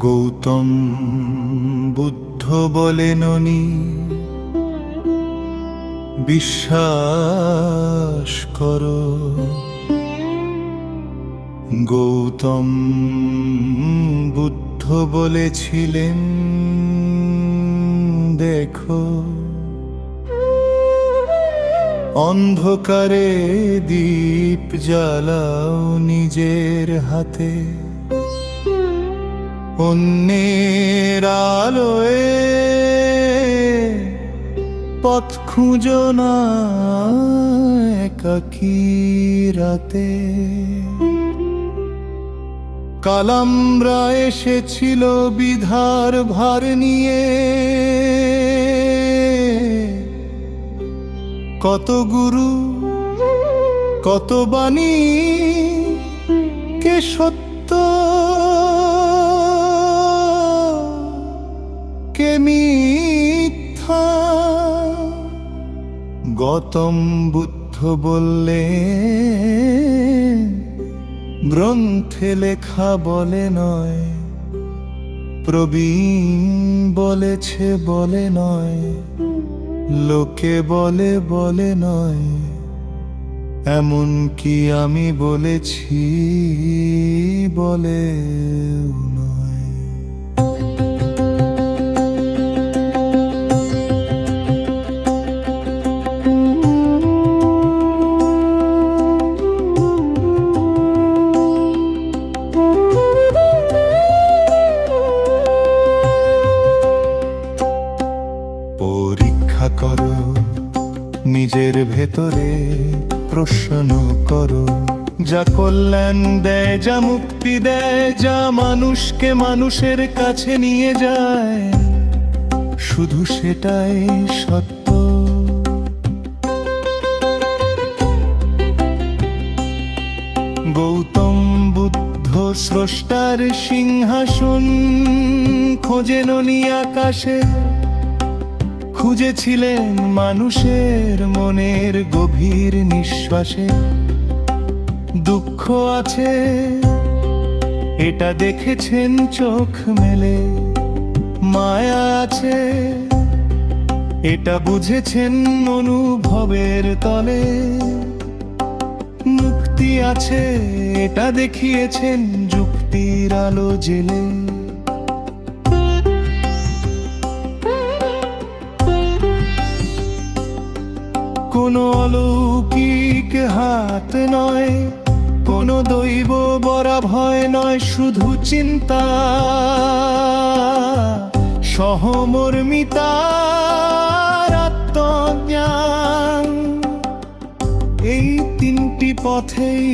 গৌতম বুদ্ধ বলেননি, বিশ্বাস করো। গৌতম বুদ্ধ বলেছিলেন, দেখো অন্ধকারে দীপ জ্বালাও নিজের হাতে, অন্যের আলোয় পথ খুঁজো না একাকী রাতে। কালামরা এসেছিল বিধার ভার নিয়ে, কত গুরু কত বাণী, কে সত্য কে মিথ্যা। গৌতম বুদ্ধ বললেন, গ্রন্থে লেখা বলে নয়, প্রবীণ বলেছে বলে নয়, লোকে বলে বলে নয়, এমন কি আমি বলেছি বলে নয়। পরীক্ষা করো নিজের ভেতরে, প্রশ্ন করো, যা কল্যাণ দেয়, যা মুক্তি দেয়, যা মানুষকে মানুষের কাছে নিয়ে যায়, শুধু সেটাই সত্য। গৌতম বুদ্ধ স্রষ্টার সিংহাসন খোঁজেননি আকাশে, খুঁজেছিলেন মানুষের মনের গভীর নিঃশ্বাসে। দুঃখ আছে এটা দেখেছেন চোখ মেলে, মায়া আছে এটা বুঝেছেন অনুভবের তলে, মুক্তি আছে এটা দেখিয়েছেন যুক্তির আলো জেলে। কোনো অলৌকিক হাত নয়, কোনো দৈব বরা ভয় নয়, শুধু চিন্তা সহমর্মিতার আত্মজ্ঞান। এই তিনটি পথেই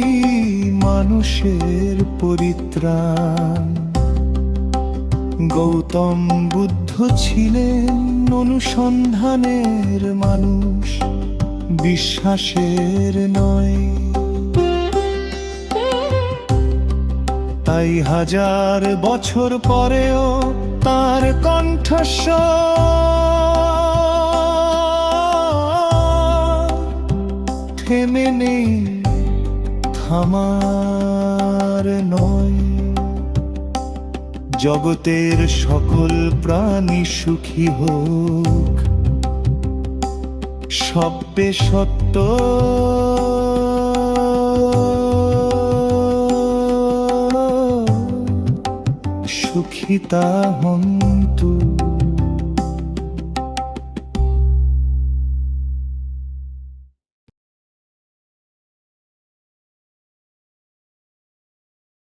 মানুষের পরিত্রাণ। গৌতম বুদ্ধ ছিলেন অনুসন্ধানের মানুষ, বিশ্বাসের নয়। তাই হাজার বছর পরেও তার কণ্ঠস্বর থেমে নেই, থামার নয়। জগতের সকল প্রাণী সুখী হোক, সব্যে সত্য সুখিতা হন্তু।